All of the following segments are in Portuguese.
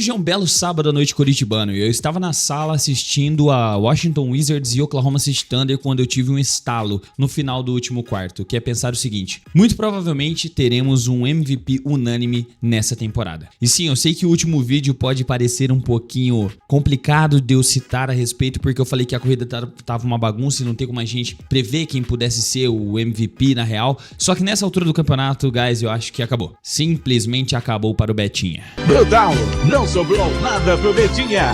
Hoje é um belo sábado à noite curitibano e eu estava na sala assistindo a Washington Wizards e Oklahoma City Thunder quando eu tive um estalo no final do último quarto, que é pensar o seguinte: muito provavelmente teremos um MVP unânime nessa temporada. E sim, eu sei que o último vídeo pode parecer um pouquinho complicado de eu citar a respeito, porque eu falei que a corrida tava uma bagunça e não tem como a gente prever quem pudesse ser o MVP na real, só que nessa altura do campeonato, guys, eu acho que acabou. Simplesmente acabou para o Betinha. Brutal, não sobrou nada pro Betinha.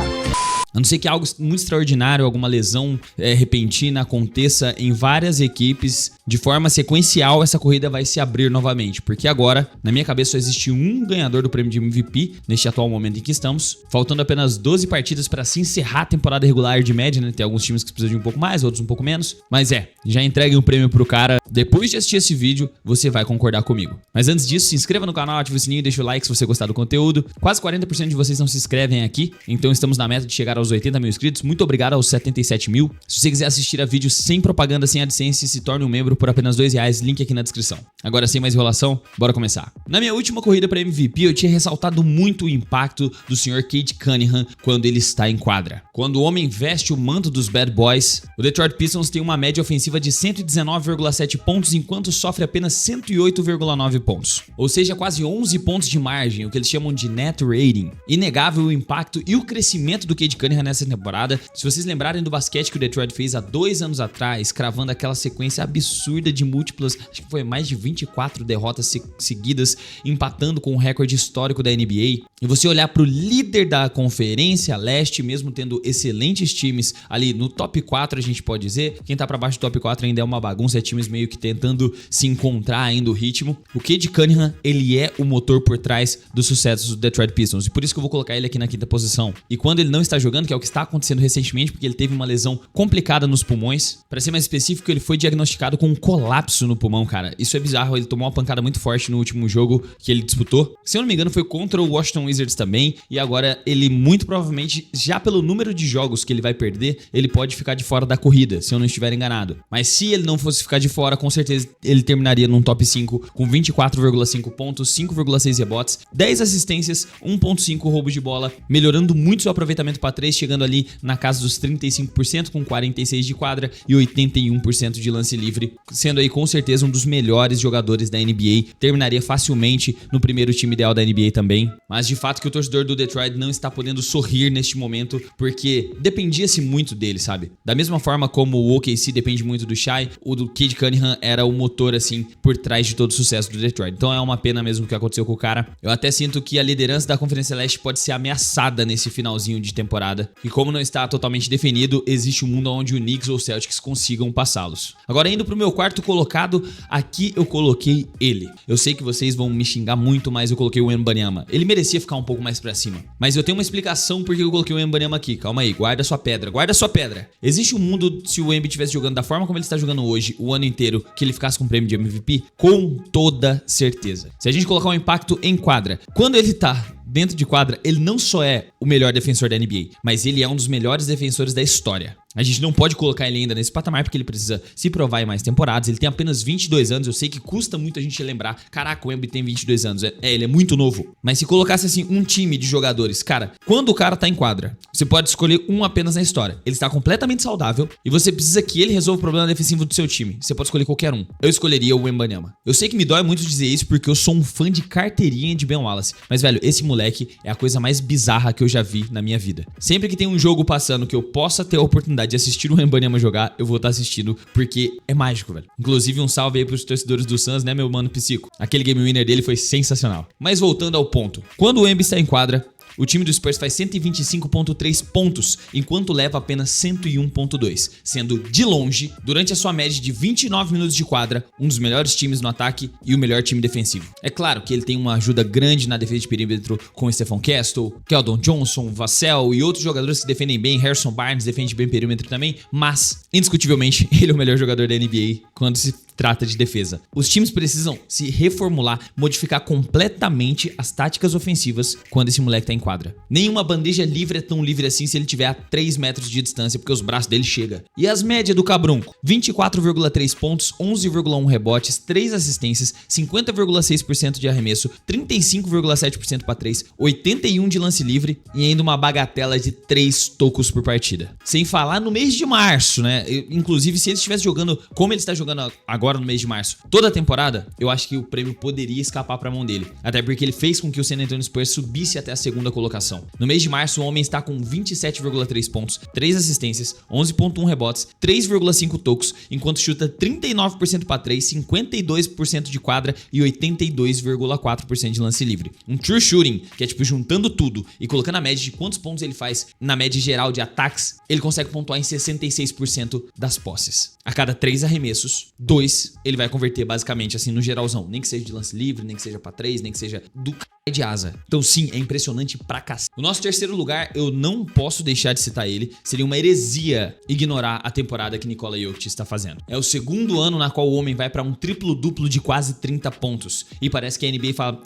A não ser que algo muito extraordinário, alguma lesão repentina aconteça em várias equipes de forma sequencial, essa corrida vai se abrir novamente. Porque agora, na minha cabeça, só existe um ganhador do prêmio de MVP neste atual momento em que estamos. Faltando apenas 12 partidas para se encerrar a temporada regular de média, né? Tem alguns times que precisam de um pouco mais, outros um pouco menos. Mas já entreguem o prêmio pro cara. Depois de assistir esse vídeo, você vai concordar comigo. Mas antes disso, se inscreva no canal, ative o sininho e deixa o like se você gostar do conteúdo. Quase 40% de vocês não se inscrevem aqui, então estamos na meta de chegar aos 80 mil inscritos. Muito obrigado aos 77 mil. Se você quiser assistir a vídeos sem propaganda, sem AdSense, se torne um membro por apenas R$2, link aqui na descrição. Agora, sem mais enrolação, bora começar. Na minha última corrida para MVP, eu tinha ressaltado muito o impacto do Sr. Cade Cunningham quando ele está em quadra. Quando o homem veste o manto dos Bad Boys, o Detroit Pistons tem uma média ofensiva de 119,7 pontos, enquanto sofre apenas 108,9 pontos. Ou seja, quase 11 pontos de margem, o que eles chamam de net rating. Inegável o impacto e o crescimento do Cade Cunningham nessa temporada. Se vocês lembrarem do basquete que o Detroit fez há 2 anos atrás, cravando aquela sequência absurda de múltiplas, acho que foi mais de 24 derrotas seguidas, empatando com o recorde histórico da NBA, e você olhar para o líder da Conferência Leste, mesmo tendo excelentes times ali no top 4, a gente pode dizer, quem tá para baixo do top 4 ainda é uma bagunça, é times meio que tentando se encontrar ainda o ritmo. O Cade Cunningham, ele é o motor por trás dos sucessos do Detroit Pistons, e por isso que eu vou colocar ele aqui na 5ª posição. E quando ele não está jogando, que é o que está acontecendo recentemente, porque ele teve uma lesão complicada nos pulmões. Para ser mais específico, ele foi diagnosticado com um colapso no pulmão, cara. Isso é bizarro, ele tomou uma pancada muito forte no último jogo que ele disputou. Se eu não me engano, foi contra o Washington Wizards também, e agora ele muito provavelmente, já pelo número de jogos que ele vai perder, ele pode ficar de fora da corrida, se eu não estiver enganado. Mas se ele não fosse ficar de fora, com certeza ele terminaria num top 5 com 24,5 pontos, 5,6 rebotes, 10 assistências, 1,5 roubos de bola, melhorando muito seu aproveitamento para 3, chegando ali na casa dos 35%, com 46% de quadra e 81% de lance livre, sendo aí com certeza um dos melhores jogadores da NBA, terminaria facilmente no primeiro time ideal da NBA também. Mas de fato que o torcedor do Detroit não está podendo sorrir neste momento, porque dependia-se muito dele, sabe? Da mesma forma como o OKC depende muito do Shai, o do Cade Cunningham era o motor assim por trás de todo o sucesso do Detroit. Então é uma pena mesmo o que aconteceu com o cara. Eu até sinto que a liderança da Conferência Leste pode ser ameaçada nesse finalzinho de temporada. E como não está totalmente definido, existe um mundo onde o Knicks ou o Celtics consigam passá-los. Agora, indo pro meu quarto colocado, aqui eu coloquei ele. Eu sei que vocês vão me xingar muito, mas eu coloquei o Wembanyama. Ele merecia ficar um pouco mais pra cima, mas eu tenho uma explicação porque eu coloquei o Wembanyama aqui. Calma aí, guarda sua pedra, guarda sua pedra. Existe um mundo, se o Wemby estivesse jogando da forma como ele está jogando hoje, o ano inteiro, que ele ficasse com o prêmio de MVP? Com toda certeza. Se a gente colocar um impacto em quadra, quando ele tá dentro de quadra, ele não só é o melhor defensor da NBA, mas ele é um dos melhores defensores da história. A gente não pode colocar ele ainda nesse patamar porque ele precisa se provar em mais temporadas. Ele tem apenas 22 anos, eu sei que custa muito a gente lembrar. Caraca, o Wemby tem 22 anos, ele é muito novo. Mas se colocasse assim um time de jogadores, cara, quando o cara tá em quadra, você pode escolher um apenas na história. Ele está completamente saudável e você precisa que ele resolva o problema defensivo do seu time. Você pode escolher qualquer um. Eu escolheria o Wembanyama. Eu sei que me dói muito dizer isso porque eu sou um fã de carteirinha de Ben Wallace, mas velho, esse moleque é a coisa mais bizarra que eu já vi na minha vida. Sempre que tem um jogo passando que eu possa ter a oportunidade de assistir o Wembanyama jogar, eu vou estar assistindo porque é mágico, velho. Inclusive um salve aí pros torcedores do Suns, né, meu mano Psico? Aquele game winner dele foi sensacional. Mas voltando ao ponto, quando o Wemby está em quadra, o time do Spurs faz 125,3 pontos, enquanto leva apenas 101,2, sendo de longe, durante a sua média de 29 minutos de quadra, um dos melhores times no ataque e o melhor time defensivo. É claro que ele tem uma ajuda grande na defesa de perímetro com Stephon Castle, Keldon Johnson, Vassell e outros jogadores que defendem bem. Harrison Barnes defende bem perímetro também, mas indiscutivelmente ele é o melhor jogador da NBA quando se trata de defesa. Os times precisam se reformular, modificar completamente as táticas ofensivas quando esse moleque tá em quadra. Nenhuma bandeja livre é tão livre assim se ele tiver a 3 metros de distância, porque os braços dele chegam. E as médias do Cabrunco? 24,3 pontos, 11,1 rebotes, 3 assistências, 50,6% de arremesso, 35,7% para 3, 81 de lance livre e ainda uma bagatela de 3 tocos por partida. Sem falar no mês de março, né? Inclusive, se ele estivesse jogando como ele está jogando agora no mês de março, toda a temporada, eu acho que o prêmio poderia escapar para a mão dele. Até porque ele fez com que o San Antonio Spurs subisse até a segunda colocação. No mês de março, o homem está com 27,3 pontos, 3 assistências, 11,1 rebotes, 3,5 tocos, enquanto chuta 39% para 3, 52% de quadra e 82,4% de lance livre. Um true shooting, que é tipo juntando tudo e colocando a média de quantos pontos ele faz na média geral de ataques, ele consegue pontuar em 66% das posses. A cada 3 arremessos, 2 ele vai converter basicamente assim no geralzão, nem que seja de lance livre, nem que seja para 3, nem que seja do de asa. Então sim, é impressionante pra cacete. O nosso terceiro lugar, eu não posso deixar de citar ele, seria uma heresia ignorar a temporada que Nikola Jokic está fazendo. É o segundo ano na qual o homem vai pra um triplo-duplo de quase 30 pontos. E parece que a NBA fala,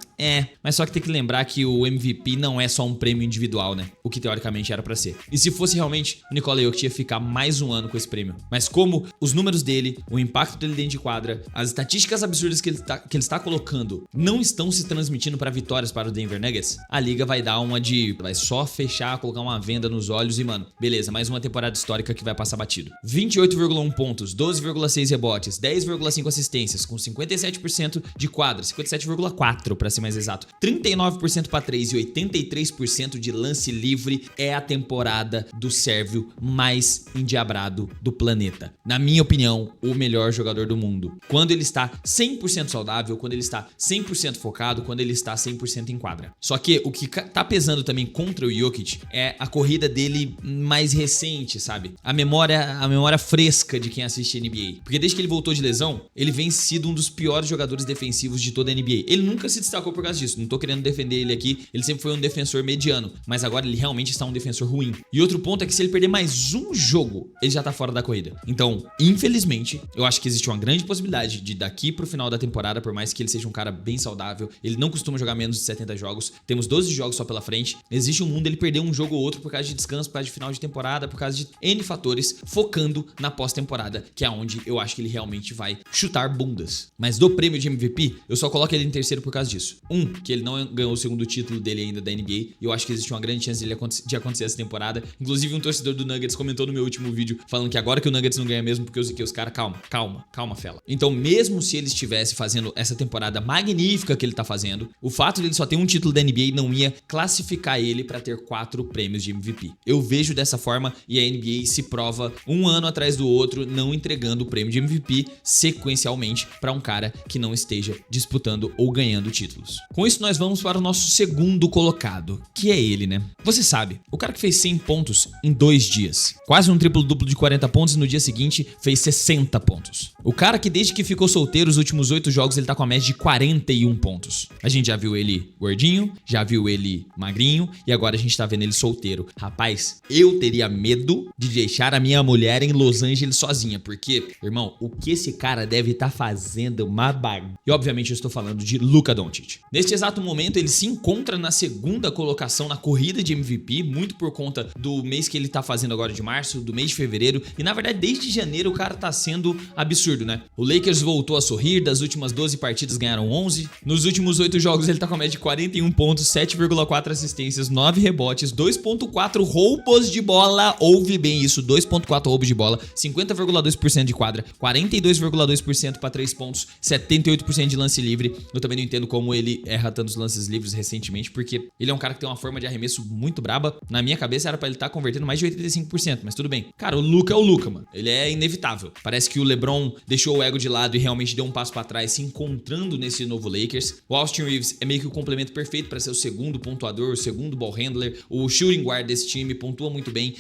mas só que tem que lembrar que o MVP não é só um prêmio individual, né? O que teoricamente era pra ser. E se fosse realmente, o Nikola Jokic ia ficar mais um ano com esse prêmio. Mas como os números dele, o impacto dele dentro de quadra, as estatísticas absurdas que ele está colocando não estão se transmitindo pra vitórias para o Denver Nuggets, a liga vai dar uma de... vai só fechar, colocar uma venda nos olhos e, mano, beleza, mais uma temporada histórica que vai passar batido. 28,1 pontos, 12,6 rebotes, 10,5 assistências, com 57% de quadra, 57,4 para ser mais exato, 39% para 3 e 83% de lance livre. É a temporada do sérvio mais endiabrado do planeta. Na minha opinião, o melhor jogador do mundo. Quando ele está 100% saudável, quando ele está 100% focado, quando ele está 100% em quadra. Só que o que tá pesando também contra o Jokic é a corrida dele mais recente, sabe? A memória fresca de quem assiste NBA. Porque desde que ele voltou de lesão, ele vem sido um dos piores jogadores defensivos de toda a NBA. Ele nunca se destacou por causa disso. Não tô querendo defender ele aqui. Ele sempre foi um defensor mediano. Mas agora ele realmente está um defensor ruim. E outro ponto é que se ele perder mais um jogo, ele já tá fora da corrida. Então, infelizmente, eu acho que existe uma grande possibilidade de daqui pro final da temporada, por mais que ele seja um cara bem saudável, ele não costuma jogar menos de 70 jogos, temos 12 jogos só pela frente, existe um mundo ele perder um jogo ou outro por causa de descanso, por causa de final de temporada, por causa de N fatores, focando na pós-temporada, que é onde eu acho que ele realmente vai chutar bundas. Mas do prêmio de MVP, eu só coloco ele em terceiro por causa disso. Que ele não ganhou o segundo título dele ainda da NBA, e eu acho que existe uma grande chance de acontecer essa temporada. Inclusive um torcedor do Nuggets comentou no meu último vídeo, falando que agora que o Nuggets não ganha mesmo, porque os caras, calma, fela. Então mesmo se ele estivesse fazendo essa temporada magnífica que ele tá fazendo, o fato dele só ter um título da NBA não ia classificar ele para ter 4 prêmios de MVP. Eu vejo dessa forma e a NBA se prova um ano atrás do outro não entregando o prêmio de MVP sequencialmente para um cara que não esteja disputando ou ganhando títulos. Com isso nós vamos para o nosso segundo colocado, que é ele, né? Você sabe, o cara que fez 100 pontos em 2 dias, quase um triplo-duplo de 40 pontos e no dia seguinte fez 60 pontos. O cara que desde que ficou solteiro os últimos 8 jogos ele tá com a média de 41 pontos. A gente já viu ele gordinho, já viu ele magrinho e agora a gente tá vendo ele solteiro. Rapaz, eu teria medo de deixar a minha mulher em Los Angeles sozinha, porque, irmão, o que esse cara deve estar fazendo uma bagunça. E obviamente eu estou falando de Luka Doncic. Neste exato momento ele se encontra na segunda colocação na corrida de MVP, muito por conta do mês que ele tá fazendo agora de março, do mês de fevereiro, e na verdade desde janeiro o cara tá sendo absurdo, né? O Lakers voltou a sorrir, das últimas 12 partidas ganharam 11, nos últimos 8 jogos ele tá com a média de 41 pontos, 7,4 assistências, 9 rebotes, 2,4 roubos de bola, ouve bem isso, 2,4 roubos de bola, 50,2% de quadra, 42,2% para 3 pontos, 78% de lance livre. Eu também não entendo como ele erra tantos lances livres recentemente, porque ele é um cara que tem uma forma de arremesso muito braba. Na minha cabeça era pra ele estar convertendo mais de 85%, mas tudo bem. Cara, o Luka é o Luka, mano. Ele é inevitável. Parece que o LeBron deixou o ego de lado e realmente deu um passo pra trás, se encontrando nesse novo Lakers. O Austin Reeves é meio que o complemento perfeito para ser o segundo pontuador, o segundo ball handler, o shooting guard desse time, pontua muito bem,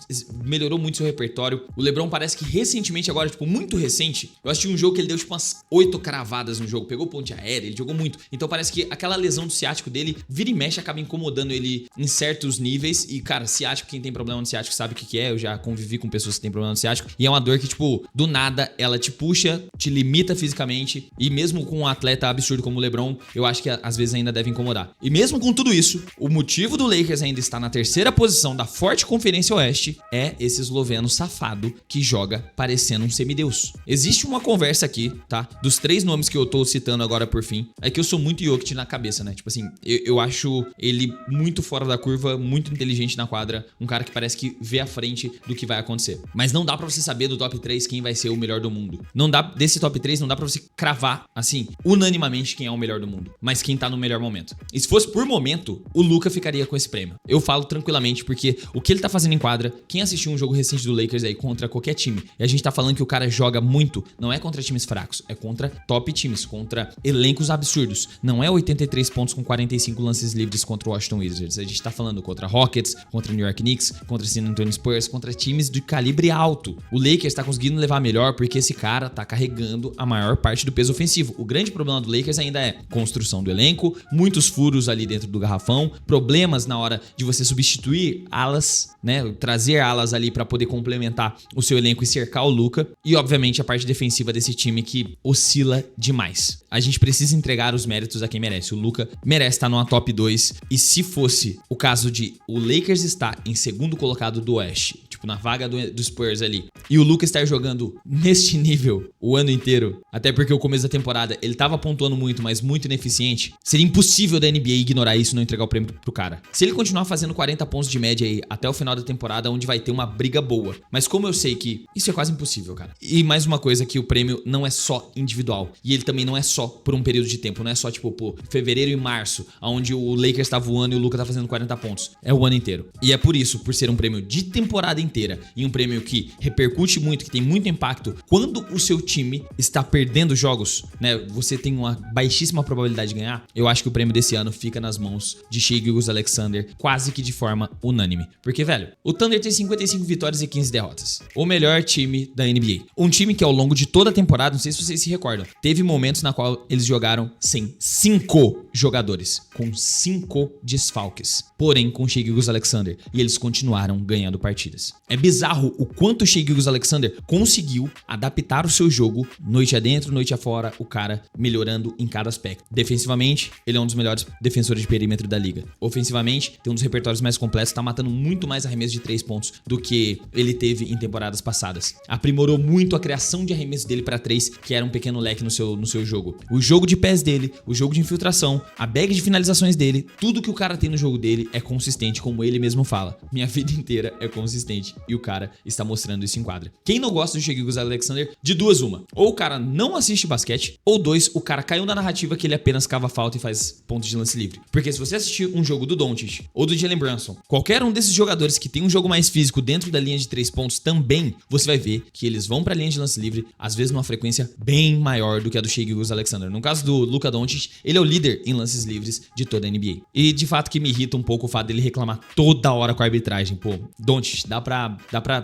melhorou muito seu repertório. O LeBron parece que recentemente, agora, tipo, muito recente, eu assisti um jogo que ele deu, tipo, umas 8 cravadas no jogo, pegou ponte aérea, ele jogou muito. Então parece que aquela lesão do ciático dele, vira e mexe, acaba incomodando ele em certos níveis. E, cara, ciático, quem tem problema no ciático sabe o que é. Eu já convivi com pessoas que têm problema no ciático. E é uma dor que, tipo, do nada, ela te puxa, te limita fisicamente. E mesmo com um atleta absurdo como o LeBron, eu acho que às vezes ainda deve incomodar. E mesmo com tudo isso, o motivo do Lakers ainda estar na terceira posição da forte Conferência Oeste é esse esloveno safado que joga parecendo um semideus. Existe uma conversa aqui, tá? Dos 3 nomes que eu tô citando agora por fim, é que eu sou muito Jokic na cabeça, né? Tipo assim, eu acho ele muito fora da curva, muito inteligente na quadra, um cara que parece que vê à frente do que vai acontecer. Mas não dá pra você saber do top 3 quem vai ser o melhor do mundo. Não dá, desse top 3, não dá pra você cravar, assim, unanimamente quem é o melhor do mundo, mas quem tá no melhor momento. E se fosse por momento, o Luka ficaria com esse prêmio. Eu falo tranquilamente porque o que ele tá fazendo em quadra, quem assistiu um jogo recente do Lakers aí contra qualquer time, e a gente tá falando que o cara joga muito, não é contra times fracos, é contra top times, contra elencos absurdos. Não é 83 pontos com 45 lances livres contra o Washington Wizards. A gente tá falando contra Rockets, contra New York Knicks, contra San Antonio Spurs, contra times de calibre alto. O Lakers tá conseguindo levar melhor porque esse cara tá carregando a maior parte do peso ofensivo. O grande problema do Lakers ainda é construção do elenco, muitos furos ali dentro do garrafão, problemas na hora de você substituir alas, né? Trazer alas ali pra poder complementar o seu elenco e cercar o Luka. E obviamente a parte defensiva desse time que oscila demais. A gente precisa entregar os méritos a quem merece. O Luka merece estar numa top 2. E se fosse o caso de o Lakers estar em segundo colocado do Oeste, tipo na vaga do Spurs ali, e o Luka estar jogando neste nível o ano inteiro, até porque o começo da temporada ele tava pontuando muito, mas muito ineficiente, seria impossível da NBA ignorar isso e não entregar o prêmio pro cara. Se ele continuar fazendo 40 pontos de média aí até o final da temporada, onde vai ter uma briga boa. Mas como eu sei que isso é quase impossível, cara. E mais uma coisa, que o prêmio não é só individual. E ele também não é só por um período de tempo. Não é só tipo, pô, fevereiro e março, onde o Lakers tá voando e o Luka tá fazendo 40 pontos. É o ano inteiro. E é por isso, por ser um prêmio de temporada inteira e um prêmio que repercute muito, que tem muito impacto, quando o seu time está perdendo jogos, né, você tem uma baixíssima probabilidade de ganhar. Eu acho que o prêmio desse ano fica nas mãos de Shai Gilgeous-Alexander, quase que de forma unânime. Porque, velho, o Thunder tem 55 vitórias e 15 derrotas. O melhor time da NBA. Um time que ao longo de toda a temporada, não sei se vocês se recordam, teve momentos na qual eles jogaram sem 5 jogadores, com 5 desfalques. Porém, com Shai Gilgeous-Alexander. E eles continuaram ganhando partidas. É bizarro o quanto o Shai Gilgeous-Alexander conseguiu adaptar o seu jogo noite adentro, noite afora, o cara melhorando em cada aspecto. Defensivamente, ele é um dos melhores defensores de perímetro da liga. Ofensivamente, tem um dos repertórios mais completos, tá matando muito mais arremesso de 3 pontos do que ele teve em temporadas passadas. Aprimorou muito a criação de arremesso dele para 3, que era um pequeno leque no seu jogo. O jogo de pés dele, o jogo de infiltração, a bag de finalizações dele, tudo que o cara tem no jogo dele é consistente, como ele mesmo fala. Minha vida inteira é consistente e o cara está mostrando isso em quadra. Quem não gosta do Shai Gilgeous-Alexander, de duas uma. Ou o cara não assiste basquete, ou 2, o cara caiu na narrativa que ele apenas cava falta e faz pontos de lance livre. Porque se você assistir um jogo do Doncic ou do Jalen Brunson, qualquer um desses jogadores que tem um jogo mais físico dentro da linha de 3 pontos também, você vai ver que eles vão pra linha de lance livre, às vezes numa frequência bem maior do que a do Shai Gilgeous-Alexander. No caso do Luka Doncic, ele é o líder em lances livres de toda a NBA. E de fato que me irrita um pouco o fato dele reclamar toda hora com a arbitragem. Pô, Doncic, dá pra,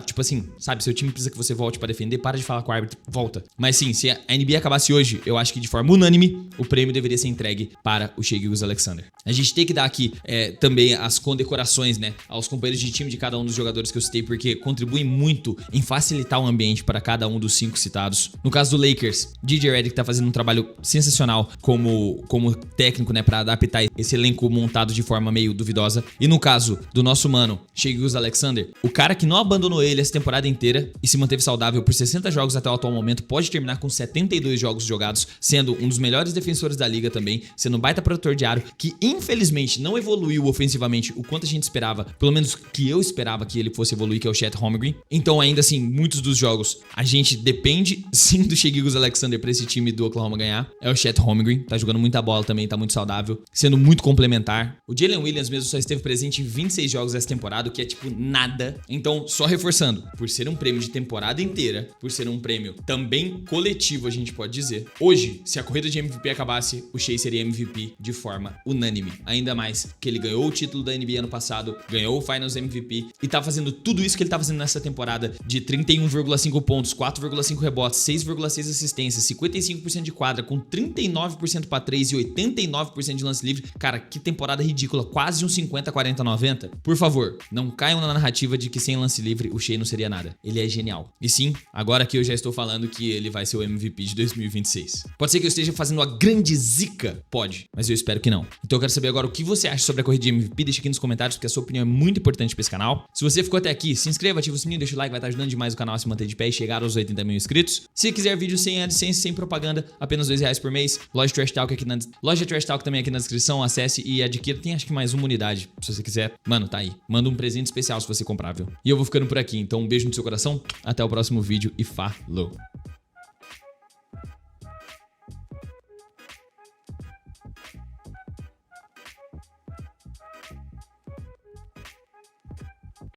tipo assim, sabe, seu time precisa que você volte pra defender, para de falar com o árbitro, volta. Mas sim, se a NBA acabasse hoje, eu acho que de forma unânime, o prêmio deveria ser entregue para o Shai Gilgeous-Alexander. A gente tem que dar aqui também as condecorações, né, aos companheiros de time de cada um dos jogadores que eu citei, porque contribuem muito em facilitar o ambiente para cada um dos 5 citados. No caso do Lakers, DJ Redick tá fazendo um trabalho sensacional como técnico, né, para adaptar esse elenco montado de forma meio duvidosa. E no caso do nosso mano, Shai Gilgeous-Alexander, o cara que não abandonou ele essa temporada inteira e se manteve saudável por 60 jogos até o atual momento, pode terminar com 72 jogos jogados, sendo um dos melhores defensores da liga também, sendo um baita protetor de aro, que infelizmente não evoluiu ofensivamente o quanto a gente esperava, pelo menos que eu esperava que ele fosse evoluir, que é o Chet Holmgren. Então ainda assim, muitos dos jogos a gente depende sim do Shai Gilgeous-Alexander pra esse time do Oklahoma ganhar. É o Chet Holmgren, tá jogando muita bola também, tá muito saudável, sendo muito complementar. O Jalen Williams mesmo só esteve presente em 26 jogos essa temporada, o que é tipo nada. Então Então, só reforçando, por ser um prêmio de temporada inteira, por ser um prêmio também coletivo, a gente pode dizer, hoje, se a corrida de MVP acabasse, o Shea seria MVP de forma unânime. Ainda mais que ele ganhou o título da NBA ano passado, ganhou o Finals MVP e tá fazendo tudo isso que ele tá fazendo nessa temporada de 31,5 pontos, 4,5 rebotes, 6,6 assistências, 55% de quadra, com 39% pra 3 e 89% de lance livre. Cara, que temporada ridícula, quase um 50, 40, 90. Por favor, não caiam na narrativa de que sem lance livre o Shea não seria nada. Ele é genial. E sim, agora que eu já estou falando que ele vai ser o MVP de 2026. Pode ser que eu esteja fazendo uma grande zica? Pode, mas eu espero que não. Então eu quero saber agora o que você acha sobre a corrida de MVP. Deixa aqui nos comentários, porque a sua opinião é muito importante pra esse canal. Se você ficou até aqui, se inscreva, ativa o sininho, deixa o like, vai estar ajudando demais o canal a se manter de pé e chegar aos 80 mil inscritos. Se quiser vídeo sem AdSense, sem propaganda, apenas R$2 por mês. Loja Trash Talk aqui Loja Trash Talk também aqui na descrição. Acesse e adquira. Tem acho que mais uma unidade, se você quiser. Mano, tá aí. Manda um presente especial se você comprar, viu? E eu vou ficando por aqui. Então um beijo no seu coração. Até o próximo vídeo e falou!